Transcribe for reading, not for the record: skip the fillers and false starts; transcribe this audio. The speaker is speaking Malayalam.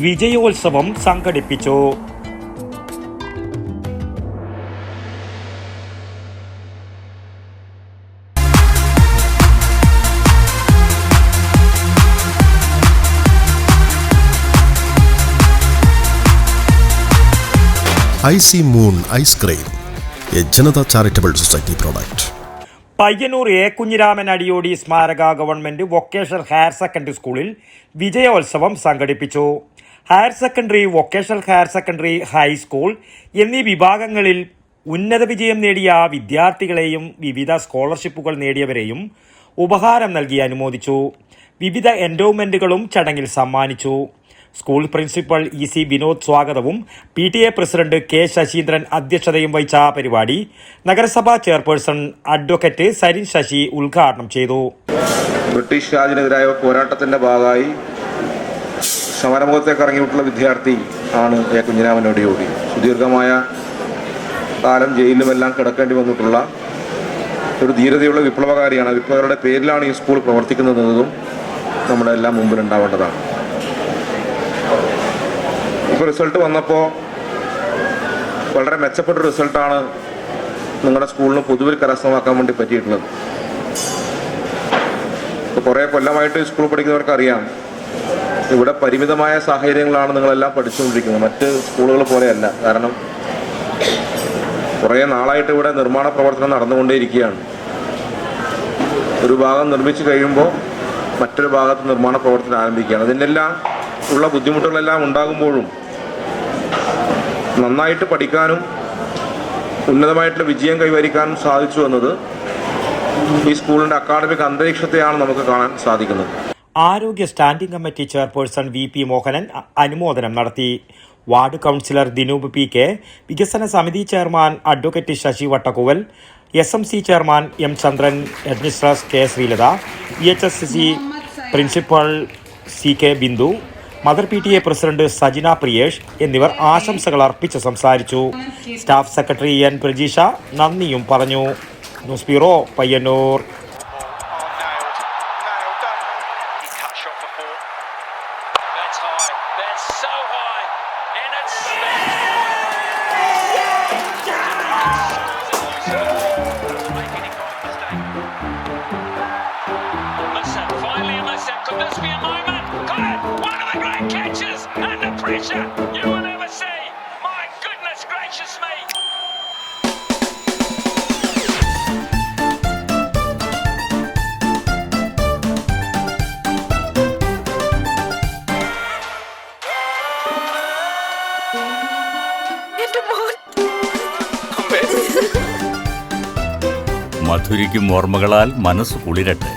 വിജയോത്സവം സംഘടിപ്പിച്ചു. Icy moon ice cream, A Janata charitable society product. Payyanur A Kunhiraman Adiyodi സ്മാരക ഗവൺമെന്റ് വൊക്കേഷണൽ ഹയർ സെക്കൻഡറി സ്കൂളിൽ വിജയോത്സവം സംഘടിപ്പിച്ചു. Higher secondary, vocational higher secondary, high school എന്നീ വിഭാഗങ്ങളിൽ ഉന്നത വിജയം നേടിയ വിദ്യാർത്ഥികളെയും വിവിധ സ്കോളർഷിപ്പുകൾ നേടിയവരെയും ഉപഹാരം നൽകി അനുമോദിച്ചു. വിവിധ എൻഡോവ്മെന്റുകളും ചടങ്ങിൽ സമ്മാനിച്ചു. സ്കൂൾ പ്രിൻസിപ്പൽ EC വിനോദ് സ്വാഗതവും PTA പ്രസിഡന്റ് K ശശീന്ദ്രൻ അധ്യക്ഷതയും വഹിച്ച പരിപാടി നഗരസഭാ ചെയർപേഴ്സൺ അഡ്വക്കേറ്റ് സരിൻ ശശി ഉദ്ഘാടനം ചെയ്തു. ബ്രിട്ടീഷ് രാജിനെതിരായ പോരാട്ടത്തിന്റെ ഭാഗമായി സമരമുഖത്തേക്ക് ഇറങ്ങിയിട്ടുള്ള വിദ്യാർത്ഥി ആണ് എ കുഞ്ഞിരാമൻ അടിയോടി. സുദീർഘമായ കാലം ജയിലിലുമെല്ലാം കിടക്കേണ്ടി വന്നിട്ടുള്ള ഒരു ധീരതയുള്ള വിപ്ലവകാരിയാണ്. വിപ്ലവരുടെ പേരിലാണ് ഈ സ്കൂൾ പ്രവർത്തിക്കുന്നതെന്നതും നമ്മുടെ എല്ലാം മുമ്പിൽ ഉണ്ടാവേണ്ടതാണ്. ഇപ്പോൾ റിസൾട്ട് വന്നപ്പോൾ വളരെ മെച്ചപ്പെട്ട റിസൾട്ടാണ് നിങ്ങളുടെ സ്കൂളിന് പൊതുവിൽ കരസ്ഥമാക്കാൻ വേണ്ടി പറ്റിയിട്ടുള്ളത്. ഇപ്പോൾ കുറേ കൊല്ലമായിട്ട് സ്കൂൾ പഠിക്കുന്നവർക്ക് അറിയാം, ഇവിടെ പരിമിതമായ സാഹചര്യങ്ങളാണ് നിങ്ങളെല്ലാം പഠിച്ചുകൊണ്ടിരിക്കുന്നത്. മറ്റ് സ്കൂളുകൾ പോലെയല്ല. കാരണം കുറേ നാളായിട്ട് ഇവിടെ നിർമ്മാണ പ്രവർത്തനം നടന്നുകൊണ്ടേയിരിക്കുകയാണ്. ഒരു ഭാഗം നിർമ്മിച്ചു കഴിയുമ്പോൾ മറ്റൊരു ഭാഗത്ത് നിർമ്മാണ പ്രവർത്തനം ആരംഭിക്കുകയാണ്. അതിനെല്ലാം ഉള്ള ബുദ്ധിമുട്ടുകളെല്ലാം ഉണ്ടാകുമ്പോഴും നന്നായിട്ട് പഠിക്കാനും ഉന്നതമായിട്ടുള്ള വിജയം കൈവരിക്കാനും സാധിച്ചു എന്നത് ഈ സ്കൂളിന്റെ അക്കാഡമിക് അന്തരീക്ഷത്തെയാണ് നമുക്ക് കാണാൻ സാധിക്കുന്നത്. ആരോഗ്യ standing committee chairperson VP Mohanan അനുമോദനം നടത്തി. വാർഡ് കൗൺസിലർ ദിനൂപ് PK, വികസന സമിതി chairman advocate Sasi Vattakkuval, SMC chairman M Chandran, headmistress K Sreelatha, EHSC principal CK Bindu, mother PTA president Sajina Priyesh എന്നിവർ ആശംസകൾ അർപ്പിച്ച് സംസാരിച്ചു. സ്റ്റാഫ് സെക്രട്ടറി N പ്രജീഷ നന്ദിയും പറഞ്ഞു. News bureau, Payyanur. You will never see. My goodness gracious me. മധുരിക്കും ഓർമ്മകളാൽ മനസ്സ് കുളിരട്ടെ.